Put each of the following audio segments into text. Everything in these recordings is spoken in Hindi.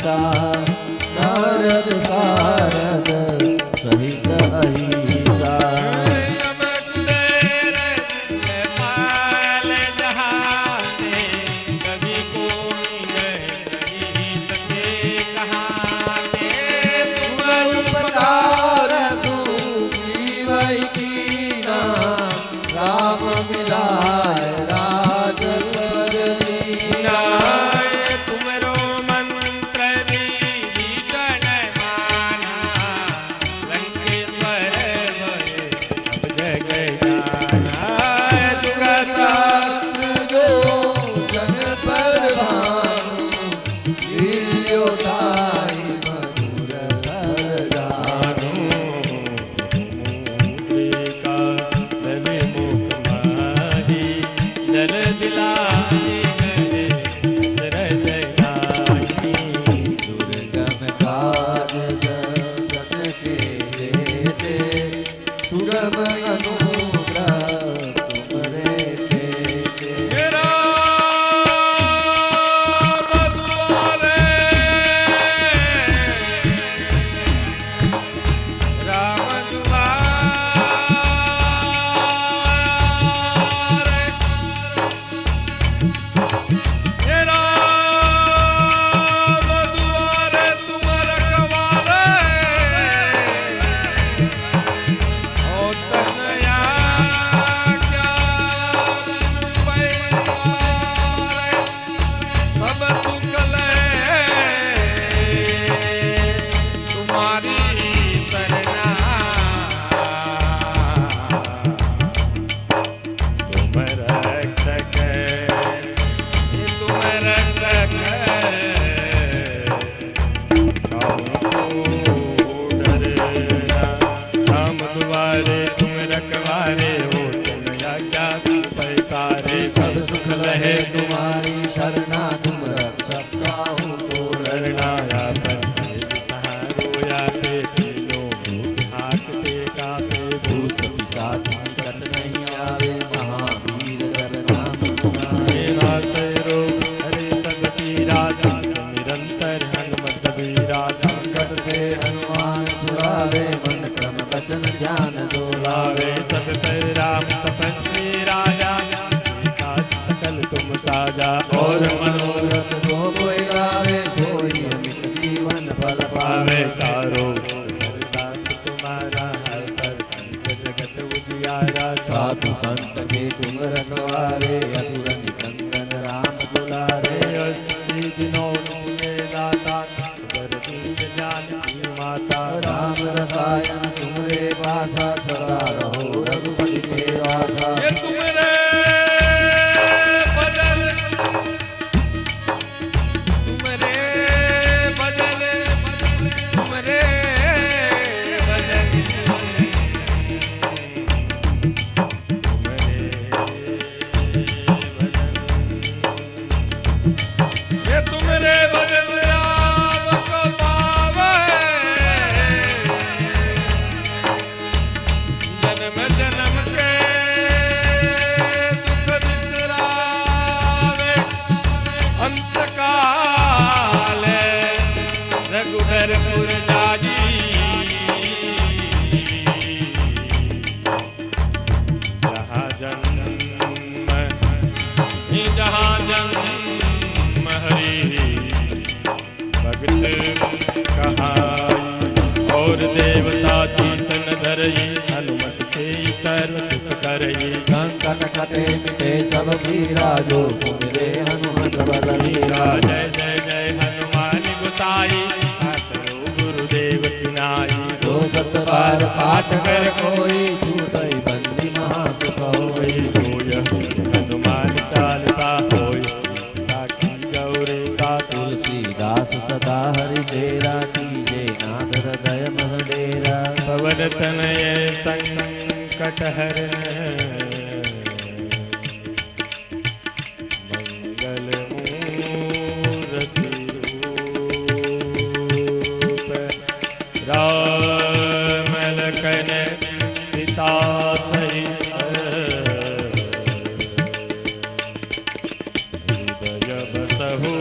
सीता नारद सारद सहित अहिसा है तुम्हारी शरणा तुम रक्षक काहू को लड़नाया पर सहारो याते तीनों भूत हाकते कापे भूत पिशाच संकट नहीं आवे महावीर नाम मेरा सैरो हरे सगती राजा निरंतर हनुमत वीरा संकट से हनुमान छुड़ावे मन क्रम वचन ध्यान डोलावे सत राम तपस्वी राजा तुम साजा और मनोरथ जो कोई गावे सोई अमित जीवन फल पावे चारों तुम्हारा हर पर संत जगत उजियारा साधु संत के तुम रखवारे असुर निकंदन राम दुलारे अस्सी दिनों में दाता कर दीन ज्ञान की माता राम रसायन तुम्हारे पासा सदा रहो रघुपति के आशा और देवता चीतन धरई हनुमत से सर्व सुख करई संकट कटे मिटे सब पीरा जो सुमिरे हनुमत बलवीरा जय जय जय हनुमान गोसाई गुरुदेव तिनाई जो सत बार पाठ कर कोई छूटई बंदी महासुख होई होय हनुमान चालीसा होय साखी गौरे सा तुलसीदास सदा हरि तेरा कीजे नाथ हृदय महडेरा पवन तनय संकट हरण मंगल मूर्ति रूप राम लखन सीता सहित हृदय बसहु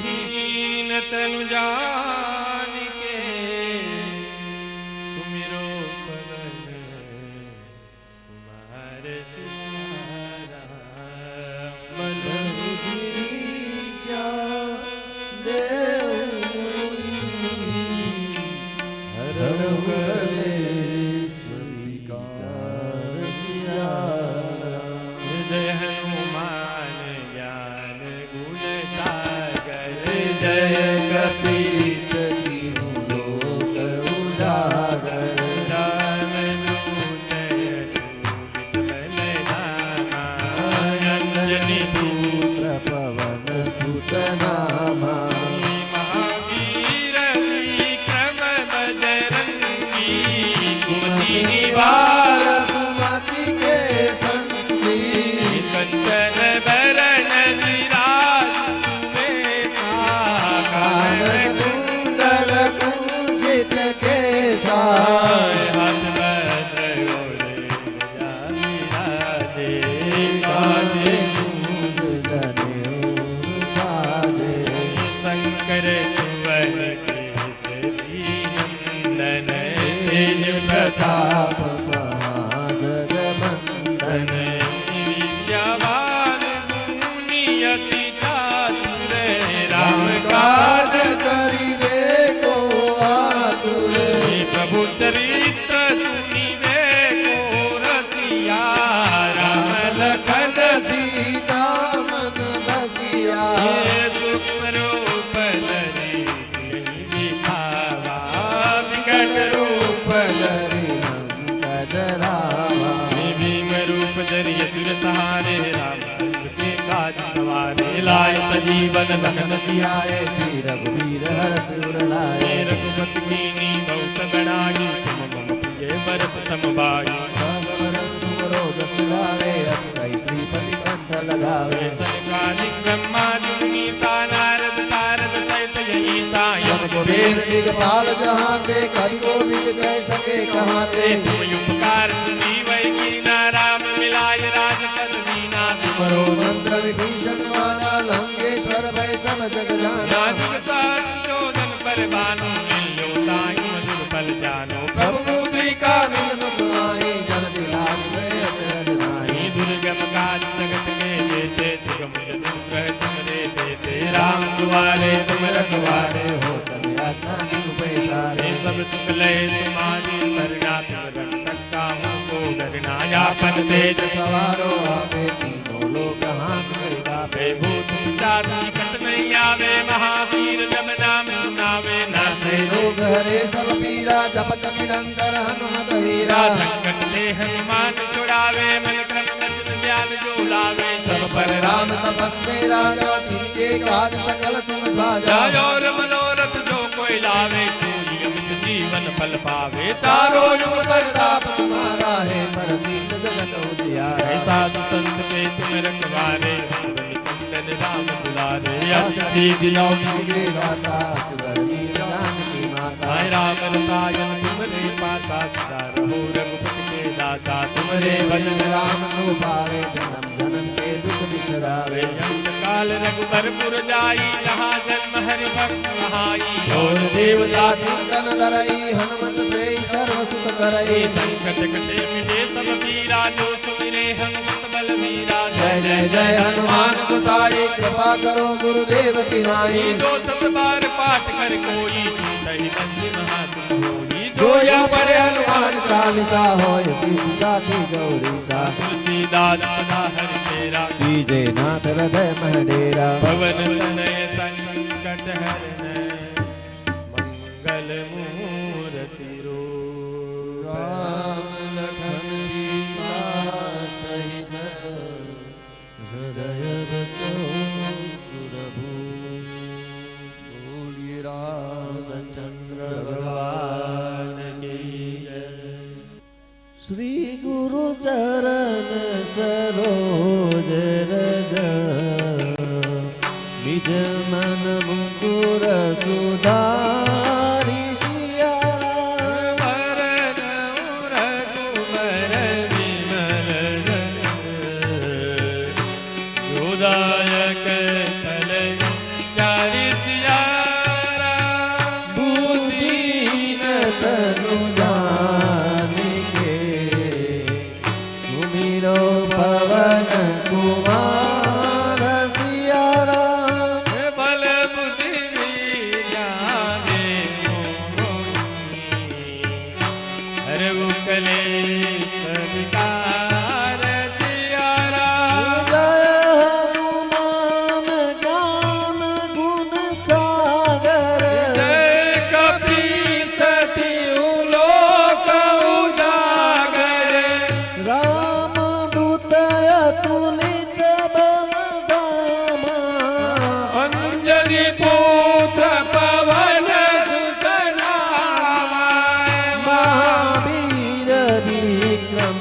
दीन तनु जान के सुमिरो पवन कुमार सियाराम। क्या देव हर करे स्वीकार सियाराम। जय हनुमान ज्ञान गुण सागर जय कपीस तिहु लोक उजागर। रामदूत अतुलित बलधामा अंजनी पुत्र पवन सुत नामा। महावीर विक्रम बजरंगी कुमति निवार सुमति के संगी। कंचन बरन विराज सुबेसा कानन कुंडल कुंजित केसा। हाथ भद्र गोरे विराजे कांधे मूंज जनेऊ साजे। शंकर सुवन केसरी नंदन तेज प्रताप प्रताप महाजगवंदन। विद्यावान गुणी अति चातुर राम काज करिबे को आतुर। प्रभु चरित्र सुनिबे को रसिया राम लखन सीता मन बसिया। सूक्ष्म रूप धरि सियहि दिखावा विकट रूप धरि लंक जरावा। भीम रूप धरि असुर सहारे रामचंद्र के काज सवारे लाए सजीवन लखन सियाए श्री रघुवीर हरष उर लाए। रघुपति कीनी बहुत बड़ाई तुम मम प्रिय भरत सम भाई जस गावे रस गई श्रीपति कंठ लगावे। सनकादिक ब्रह्मादि मुनीसा नारद सारद सहित यही सायं यम कुबेर दिगपाल जहाँ ते कवि कोविद कह सके कहाँ ते। तुम उपकार सुनी वै कीना राम मिलाय राजपद दीना तुमरो मंत्र विभीषण माना लंकेश्वर भय सब जग जाना। नाजुक संशोधन पर बानो मिलो ताई मधुर फल जानो प्रभु मुद्रिका मिल मुख आई। जन दिलान गए अचरज नाई। दुर्गम काज जगत के जेते सुगम दुर्गह तुमरे देते राम दुआरे तुम रखवारे हो तब आज्ञा बिनु पैसारे। सब सुख लय तुम्हारी सरना तुम रक्षक काहू को डरना यापन तेज सवारो आपे तीनों लोग हाथ में गावे। भूत पिशाच निकट नहीं आवे महावीर जब नाम सुनावे नासे रोग हरे सब पीरा जपत निरंतर हनुमत वीरा। संकट ते हनुमान छुड़ावे मन क्रम वचन ध्यान जो लावे सब पर राम तपस्वी राजा तिनके काज सकल तुम साजा। जय और मनोरथ जो कोई लावे सोई अमित जीवन फल पावे चारों युग करताप तुम्हारा है पर दीन जगत उजियारा। साधु संत पे तुम रखवारे कुंदन राम दुलारे अच्छी दिनों के गाता सुगर वीर जानकी माता। हाय राम रसायन तुमरे पासा सदा रहो रघुपति के दासा तुमरे भजन राम को पावे जन्म जन्म के दुख बिसरावे। अंत काल रघुबरपुर जाई जहाँ जन्म हरि भक्त कहाई और देवता चिंतन धरई हनुमत से सर्व सुख करई। संकट कटे मिटे सब पीरा जो सुमिरे हनुमत बलवीरा जय जय जय हनुमान गोसाई कृपा करो गुरुदेव की नाई। जो सब बार पाठ कर कोई छूटहि बंदी महात्म होई जो या पढ़े हनुमान चालीसा होय सीताती गौरी सा। तुलसीदास सदा हरि तेरा कीजे नाथ हृदय मह डेरा। पवन तनय संकट हरन मंगल मूर्ति रूप राम लखन सीता सहित हृदय बसो सुरभूप। बोलिए रामचंद्र भगवान की जय। श्री गुरु चरण सरोज रज निज मन मुकुर सुधारि। सिया भरत रघुबर विमल जोदायक फल चारि सियारा बुद्धि न तनु जान के सुमिरो पवन कुमार सिया राम बल बुद्धि विद्याने हर उकले सविकार सियारा जय हनुमान ज्ञान गुण सागर जय कपी सती लोक उजागर राम दूत अतुलित बलधामा अंजनी पुत्र पवन सुतनामा महावीर विक्रम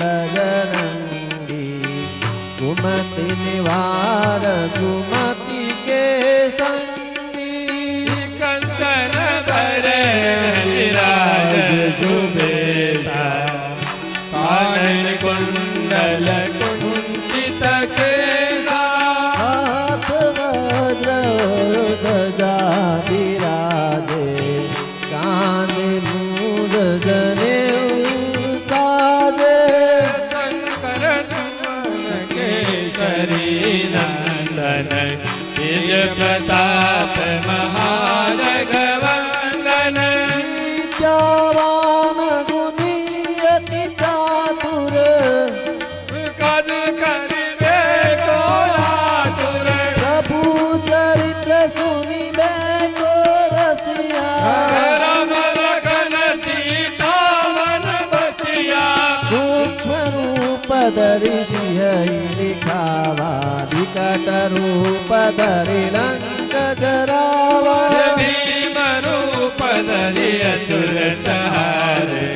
बजरंगी कुमति निवार कुमति के संगी कंचन भरे विराज सुबेसा कानन कुंडल कुंचित केसा हाथ वज्र ध्वजा विराजे कांधे मूल जनेऊ साजे शंकर सुमन केसरी नंदन तेज प्रताप महारघवंदन जवान गुनी अति चातुर काज करिबे को आतुर प्रभु चरित्र सुनिबे को रसिया राम लखन सीता मन बसिया सूक्ष्म रूप धरि सिंह दिखावा विकट रूप धरि लंक जरावा भीम रूप धरि असुर सहारे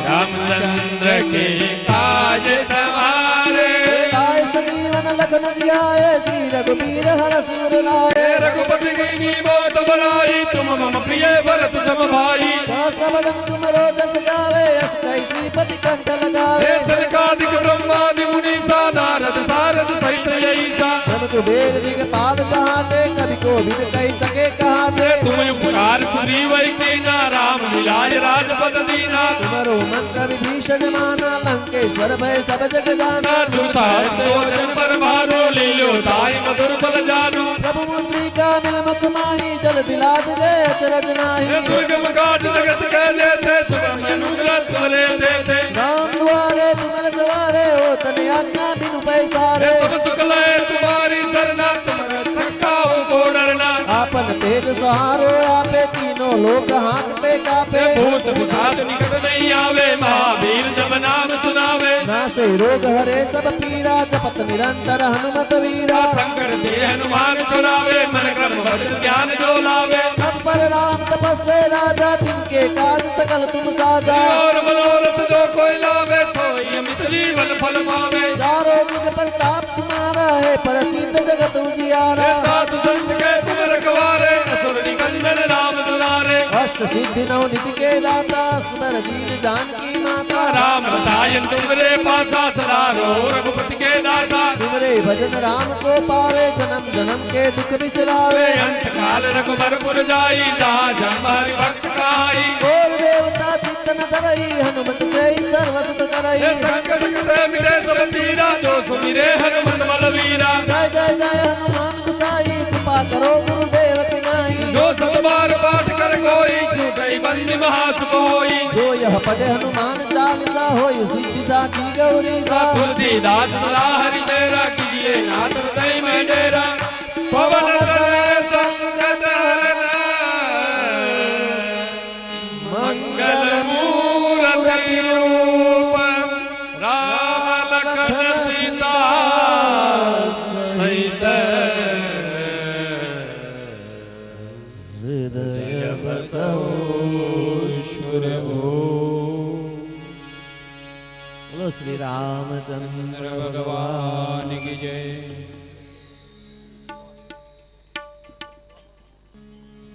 रामचंद्र के काज सवारे लाए संजीवन लखन जियाए श्री रघुबीर हर सुर लाए रघुपति की बहुत बड़ाई तुम मम प्रिय भरत सम भाई सहस्र बदन तुम रोदस गावे अस कई श्रीपति कंठ लगावे सनकादिक ब्रह्मादि मुनि नारद सारद सहित यईसा सब कुबेर दिगपाल जहाते कवि को भी कही सके कहाते तुम उपकार सुग्रीवै कीना राम मिलाय राजपद दीना तुम्हारो मंत्र विभीषण माना लंकेश्वर भय सब जग जाना दुसाहतोजन पर भारो लीलो ताई मधुर फल जानो प्रभु मुद्रिका मिल मुख माही जल दिलाद गए अचरज नाही दुर्गम काज जगत के देते सुगम अनुग्रह तुम्हारे देते राम द्वारे तुमर द्वारे हो तने आज्ञा बिनु पैसारे सब सुख लय तुम्हारी सरना तुम्हारा संकाओ को डरना आपन तेज सहारो आपे तीनों लोक हांकते कापे भूत पिशाच निकट नहीं आवे महावीर जब नाम सुनावे नासे रोग हरे सब पीरा जपत निरंतर हनुमत वीरा शंकर दे हनुमान छुड़ावे मन क्रम भजन ज्ञान जो लावे सब पर राम तपस्वी राजा तिनके काज सकल तुम साजा और मनोरथ जो कोई लावे सोई अमित जीवन फल पावे चारों जुग प्रताप तुम्हारा है प्रसिद्ध जगत उजियारा साधु संत के तुम रखवारे असुर निकंदन राम दुलारे अष्ट सिद्धि नौ निधि के दाता सुंदर दीन जानकी माता राम रसायन तुमरे पासा सदा रो रघुपति के दासा तुमरे भजन राम को पावे जन्म जन्म के दुख बिसरावे अंत काल रघुबर जाई जहाँ जन्म हरि भक्त काई और देवता चिंतन धरई हनुमत से सर्व सुख करई संकट कटे मिटे सब पीरा जो सुमिरे हनुमत बलवीरा जय जय जय हनुमान गोसाई कृपा करो गुरुदेव की नाई जो सब बार पाठ कर कोई छूटई बंदी महासुख होई जो यह पद हनुमान चालीसा होई सिद्धि साखी गौरी सा तुलसीदास सदा हरि तेरा कीजिए नाथ हृदय में डेरा पवन तनय संकट हरना मंगल मूर्ति रूप राम लखन सीता सहित हृदय बसो ईश्वर बोलो श्री रामचंद्र भगवान की जय।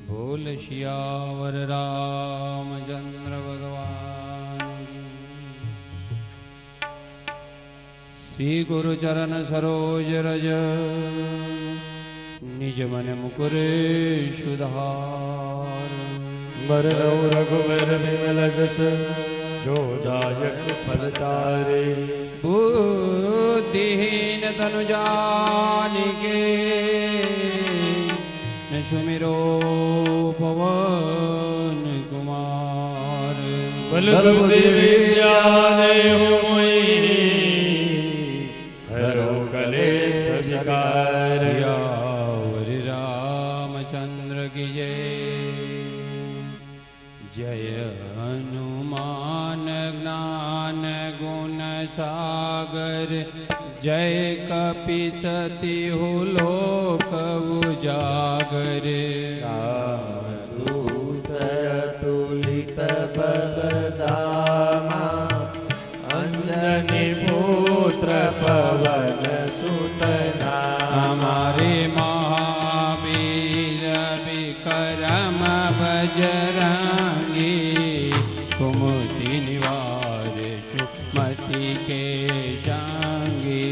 बोल सियावर रामचंद्र भगवान की। श्री गुरु चरण सरोज रज निज मन मुकुरे सुधार। मरनौ रघुवर विमल जस जो दायक फल चारे। बुद्धिहीन तनु जानिके न सुमिरो पवन कुमार। बल बुद्धि विद्या देहु मोहि हरो कलेश शिकार। सियावर रामचंद्र की जय। जय हनुमान ज्ञान गुण सागर। जय कपीसतिहु लोक उजागर। रामदूत अतुलित बल धामा। अंजनी पुत्र पवन सुत नामा। हमारे महावीर विक्रम बजरंगी। कुमति निवार सुमति के संगी।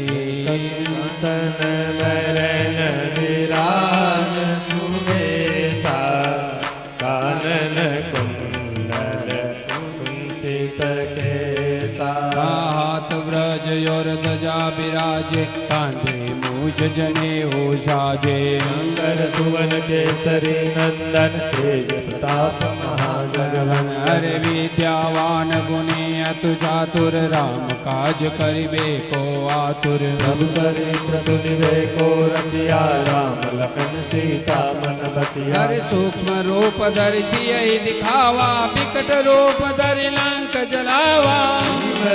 कंचन बरन विराज सुबेसा। कानन कुंडल कुंचित केसा। हाथ ब्रज और ध्वजा विराजे। कांधे मूझ जनेऊ साजे। शंकर सुवन केसरी नंदन तेज प्रताप महाजगवन। हरे विद्यावान गुणी अतु चातुर। राम काज करिबे को आतुर। प्रभु चरित्र सुनिबे को रसिया। राम लखन सीता मन बसिया। हरे सूक्ष्म रूप धरि सियहि दिखावा। विकट रूप धरि लंक जलावा।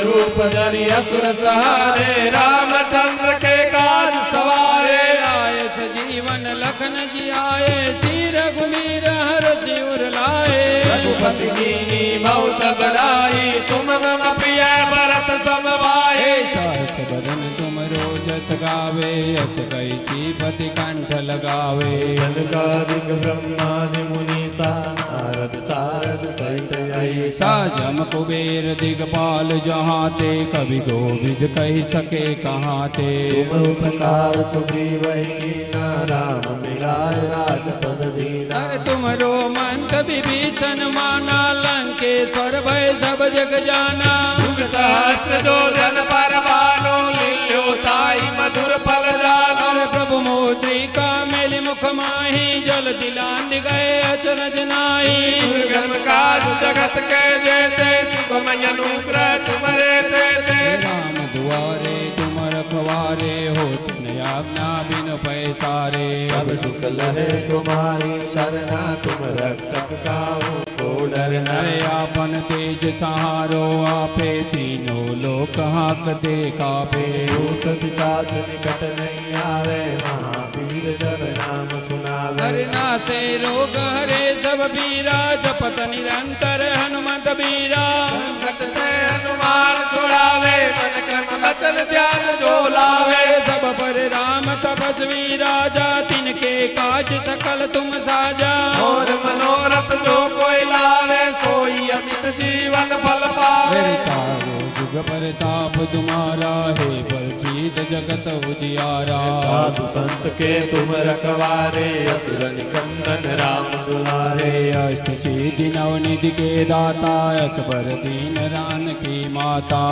रूप धरि असुर सहारे। रामचंद्र के काज सवारे। आए सजीवन लखन जियाए। सिर घुमीर हर सिर लाए। रघुपति कीनी बहुत बड़ाई। तुम मम प्रिय भरत सम भाई। सहस बदन तुम रोजस गावे। यस कैसी पति कंठ लगावे। सनकादिक ब्रह्मादि मुनीसा। नारद सारद सहित ऐसा। साजम कुबेर दिगपाल जहाँ ते। कवि गोविद कही सके कहाँ ते। तुम उपकार सुग्रीव कीना। राम मिलाय राजपद दीना। अरे तुमरो मंत विभीषण माना। लंकेश्वर भय सब जग जाना। युग सहस्त्र जो जन पर भानु। लील्योताई मधुर फल जानो। अरे प्रभु मुद्रिका मेलि मुख माही। जल दिलांद गए अचरज नाहि। दुर्गम काज जगत के जेते। सुगमय अनुग्रह तुम्हारे देते। राम दुआरे तुम रखवारे। हो तुम आज्ञा बिन पैसारे। सब सुख लहे तुम्हारी शरणा। तुम रक्षक काहू को डरना। अरे आपन तेज सहारो आपे। तीनों लोक हाकते कापे। भूत पिशाच निकट नहीं आवे। महावीर जब नाम सुनावे। हरि नाथे रोग हरे सब बीरा। जपत निरंतर हनुमत बीरा। संकट से हनुमान छुड़ावे। मन क्रम वचन ध्यान जो लावे। सब पर राम तपस्वी राजा। तिनके काज सकल तुम साजा। और मनोरथ जो कोई लावे। सोई अमित जीवन फल पावे। मेरे चारों जुग परताप तुम्हारा। है प्रसिद्ध जगत उजियारा। साधु संत के तुम रखवारे। असुर निकंदन राम दुलारे। अष्ट सिद्धि नवनिधि के दाता। असबर दीन रान की माता।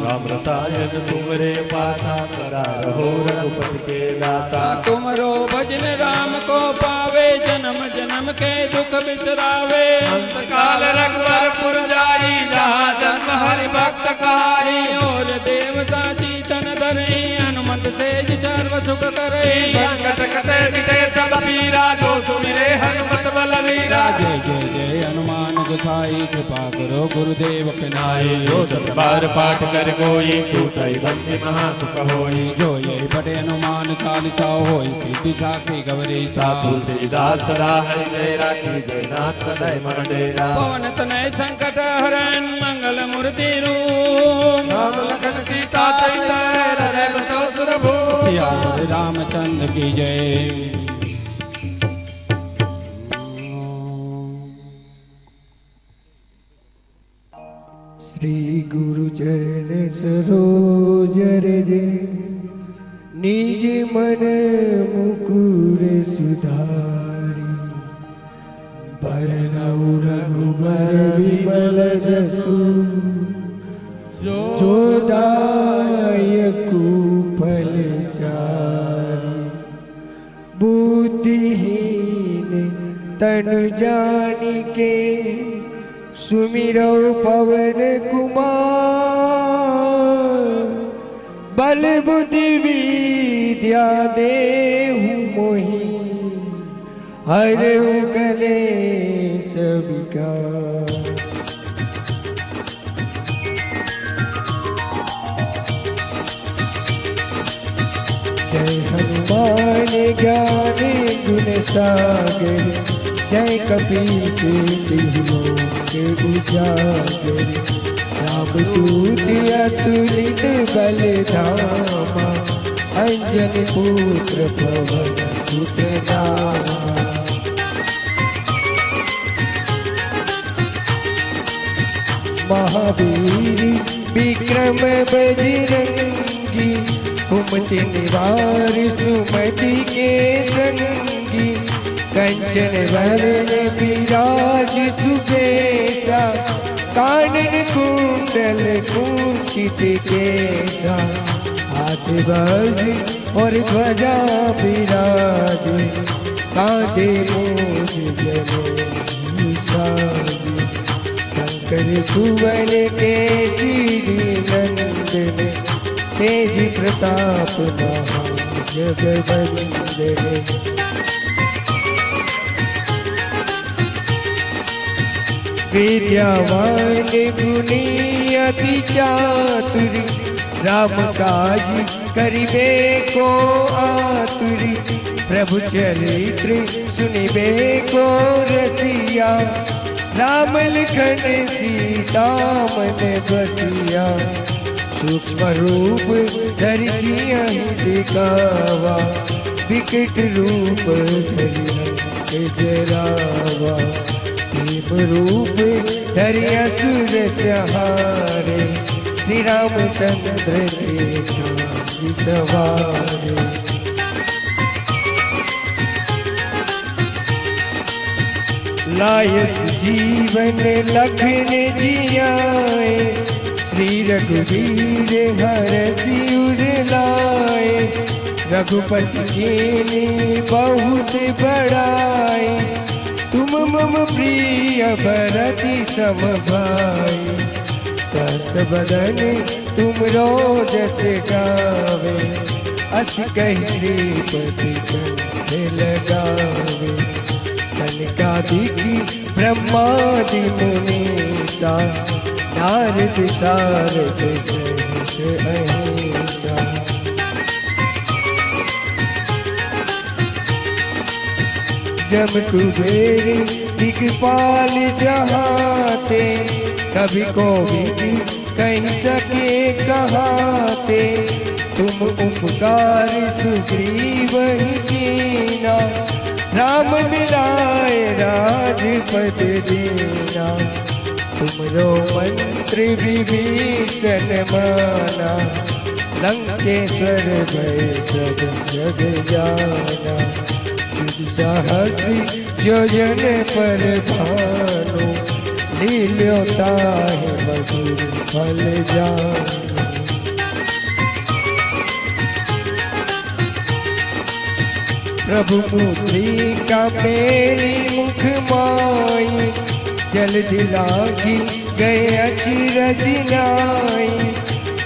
राम रसायन तुमरे पासा। सदा रहो रघुपति के दासा। तुमरो भजन राम को पावे। जन्म जन्म के दुख बिसरावे। अंत काल रघुवरपुर जाई। जहाँ जन्म हरि भक्त कहाई। और देवता चीतन धरे। हनुमत तेज सर्व सुख करे। संकट कटे मिटे सब पीरा। जो सुमिरे हनुमत बलवीरा। जय जय जय हनुमान गोसाई। कृपा करो गुरुदेव के नाई। जो सत बार पाठ कर कोई। छूटई बंदी महासुख होई। जो यही पटे हनुमान चालीसा। होई सिद्धि साखी गौरी सा। तुलसीदास सदा हरि मेरा की जयनाथ हृदय मन डेरा। पवन तनय संकट हरण मंगल मूर्ति रूप। राम लखन सीता सहित हृदय बसो सुरभूप। सियावर रामचंद्र की जय। श्री गुरु चरण सरोज रज। निज मन मुकुर सुधारी भरनऊ रघुबर विमल जसु जोदायकु फल चारी बुद्धिहीन तनु जानिके सुमिरो पवन कुमार बल बुद्धि विद्या देहु मोहि हरहु कलेश विकार जय हनुमान ज्ञान गुण सागर जय कपीस तिहु लोक उजागर रामदूत अतुलित बल धामा अंजन पुत्र पवन सुत नामा महावीर विक्रम बजरंगी कुमति निवार सुमति के संगी कंचन वरण विराज सुबेसा कानन कुंडल कुंचित केसा हाथ बाज और ध्वजा विराज कांधे मूज जनेऊ साज शंकर सुवन केसरी नंदन तेज प्रताप जगवंदन विद्यावान गुणी अति चातुर राम काज करिबे को आतुरी प्रभु चरित्र सुनिबे को रसिया राम लखन सीता मन बसिया सूक्ष्म रूप धरि सियहि दिखावा विकट रूप धरि जरावा भीम रूप धरि असुर संहारे श्री रामचंद्र के काज सवारे लायस जीवन लखन जियाए श्री रघुवीर हरषि उर लाए रघुपति कीन्ही बहुत बड़ाई तुम मम प्रिय भरति सम भाई सहस्र बदन तुम रोजस गावे अस कहि श्रीपति कंठ लगावे सनकादिक ब्रह्मादि मुनीसा नारद सारद सहित अहिंसा जम कुबेर दिगपाल जहाते कभी कोविद कहीं सके कहाते तुम उपकार सुग्रीव ही कीना राम मिलाए राजपद दीना तुमरो मंत्र विभीषण माना लंकेश्वर भय सब जग जाना सिद्ध सहस्र योजन पर भानु लील्योता है मधुर फल जानु प्रभु मुद्रिका मेरी मुख माई जल दिलागी गए अचरज नाई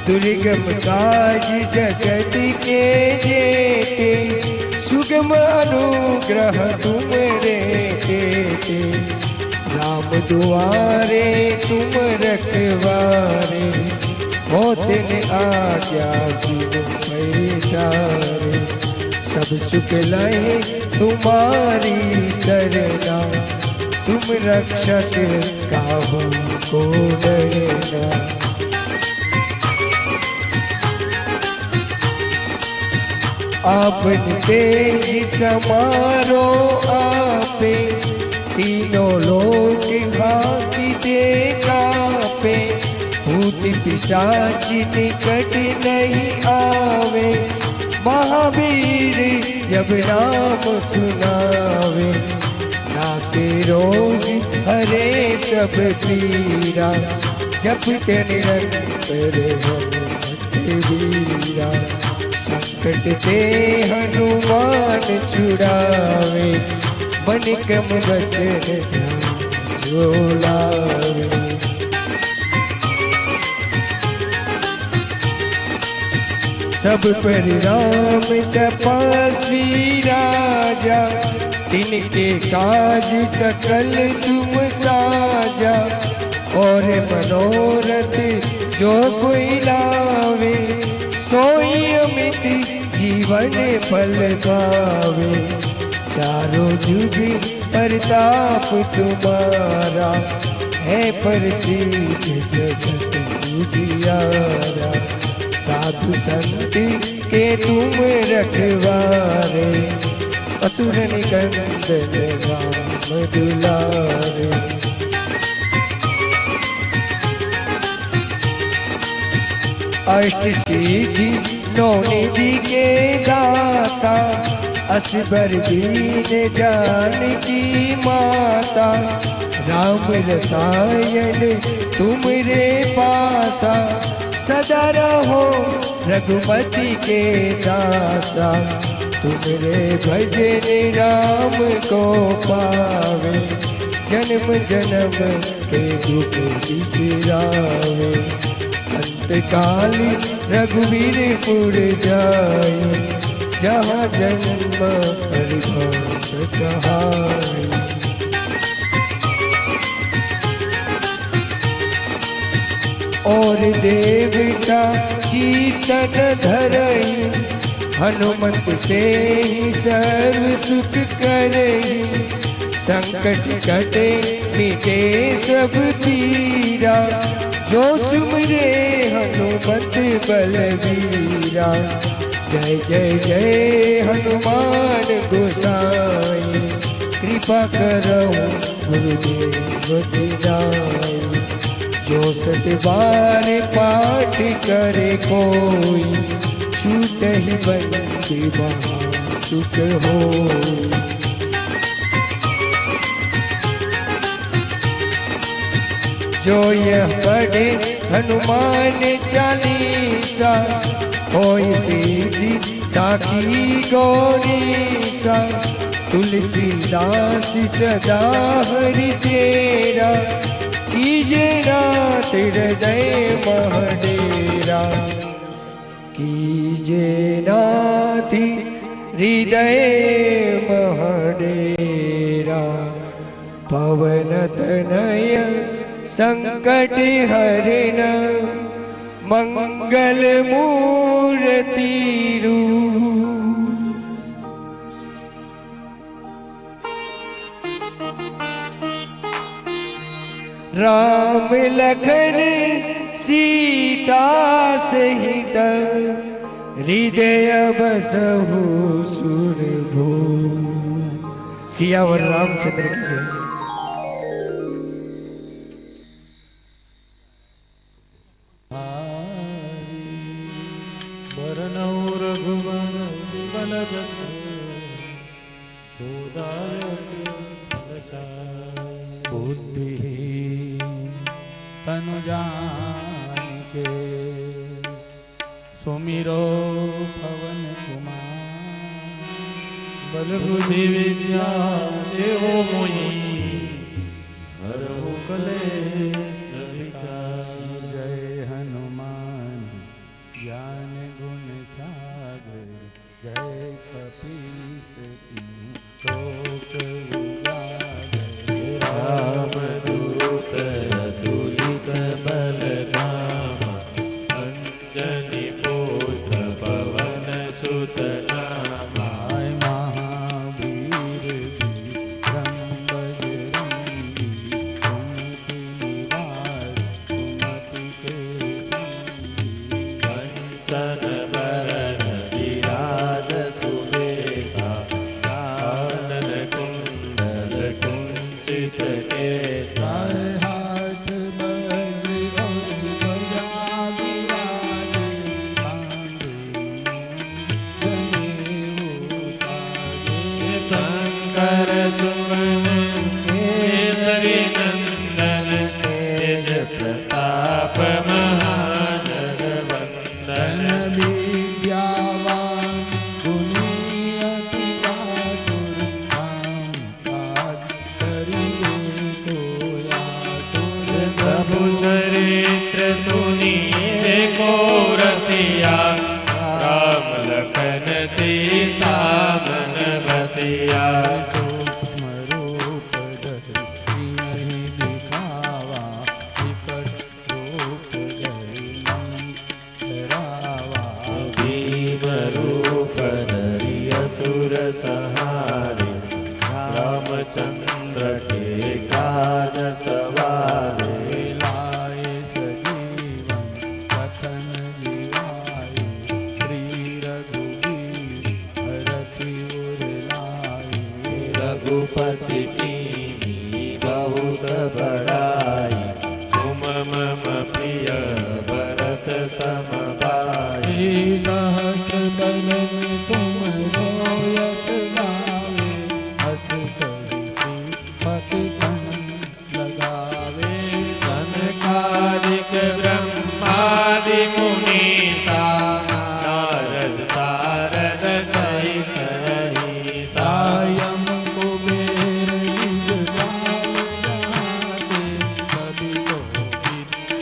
दुर्गम काज जगत के जेते सुगम अनुग्रह तुम रे देते राम दुआरे तुम रखवारे होते न आज्ञा बिनु पैसारे सब सुख लहे तुम्हारी सरना तुम रक्षक काहू को डरना आपन तेज समारो आपे तीनों लोक हाथी दे कापे भूत पिशाच निकट नहीं आवे महावीर जब नाम सुनावे, नासे रोग हरे सब पीरा, जपते निरंतर हनुमत वीरा। संकट ते हनुमान छुड़ावे, बन कम बचन ध्यान जो लावे। सब पर राम तपस्वी राजा, तिनके काज सकल तुम साजा। और मनोरथ जो कोई लावे, सोई अमित जीवन फल पावे। चारों जुग प्रताप तुम्हारा, है प्रसिद्ध जगत उजियारा। साधु संत के तुम रखवारे, असुर निकंदन राम दुलारे। अष्ट सिद्धि नौ निधि के दाता, असबर दीन जानकी माता। राम रसायन तुमरे पासा, सदा रहो रघुपति के दासा। तुमरे भजन राम को पावे, जन्म जन्म के दुख बिसरावे। अंत काल रघुवीर पुर जाए, जहाँ जन्म हरि भक्त कहाए। और देवता चीतन धरई, हनुमत से ही सर्व सुख करई। संकट कटे मिटे सब पीरा, जो सुमरे हनुमत बलवीरा। जय जय जय हनुमान गोसाई, कृपा करो गुरुदेव दिनाई। जो सत बार पाठ करे कोई, छूट ही बंदी महा सुख हो। जो यह पढ़े हनुमान चालीसा, होई सीधी साखी गौरीसा। तुलसीदास सदा हरि चेरा, कीजे नाथ हृदय महडेरा। कीजे नाथ हृदय महडेरा। पवन तनय संकट हरण, मंगल मूर्ति रूप। राम लखन सीता सहित, हृदय बसहु सुरभू। सियावर रामचंद्र की जय। तनु जान के सुमिरो पवन कुमार। बल बुद्धि विद्या देवो मोहि, हरहु कलेश विकार। जय हनुमान ज्ञान गुण सागर, जय कपीस शोक उजागर। राम दूत अतुलित बलधामा, अंजनी पुत्र पवन सुत नामा। महावीर विक्रम बजरंगी, कुमति निवार सुमति के संगी। कंचन बरन विराज सुबेसा, कानन कुंडल कुंचित केसा। हाथ बजरंग बजा विराज, कांधे चंद्र के काज सवारे लाए सजीवन कथन जीवाए श्री रघुवीर हरति उर लाए रघुपति कीन्ही बहुत बड़ाई तुम मम प्रिय भरत सम भाई सहस्र बदन तुम रोयत गावे हस कहि पति तन लगावे सनकादिक ब्रह्मादि मुनीसा नारद सारद सहित रहीसा सायं कुबेर निज जाते कभी तो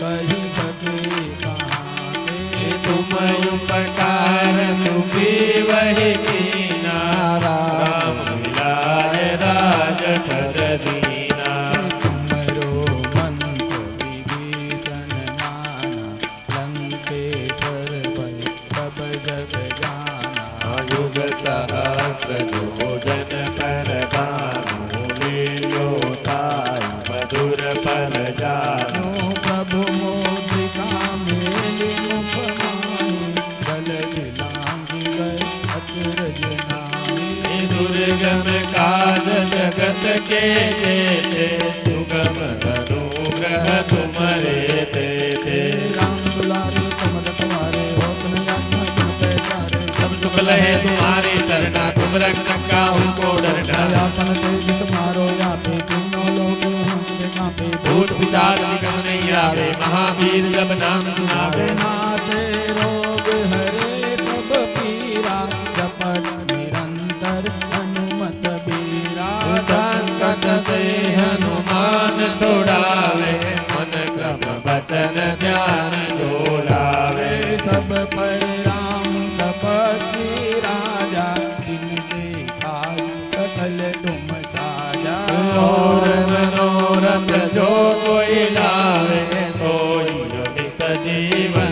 कही सके कहाते तुम उपकार सुखी वही कीना राम मिलाए राजपद दीना तुमरो मंत्र विभीषण माना लंकेश्वर भय सब जग जाना युग सहस्र योजन पर भानु लीलोताई मधुर फल जानु प्रभु मोदिका मेलि मुखमाहि बल दिलांगी गए अचरज नाहि दुर्गम काज जगत के जेते सुगम अनुग्रह तुम्हारे तेते राम दुलारे कमल तुम्हारे होत न जात तुम पैसारे सब सुख लहे तुम्हारी शरणा तुम रक्षक काहू को डरना दयापन तेज तुम्हारो याते तीनों लोग हमसे कांपे भूत पिशाच निकल नहीं आवे महावीर जब नाम सुनावे नाथे रोग हरे सब पीरा जपत निरंतर हनुमत बीरा संकट से हनुमान छोड़ावे मन क्रम वचन ध्यान जोड़ावे सब पर राम तपस्वी राजा जिनके काज सकल तुम साजा और मनोरथ जो कोई लावे सोई अमित जीवन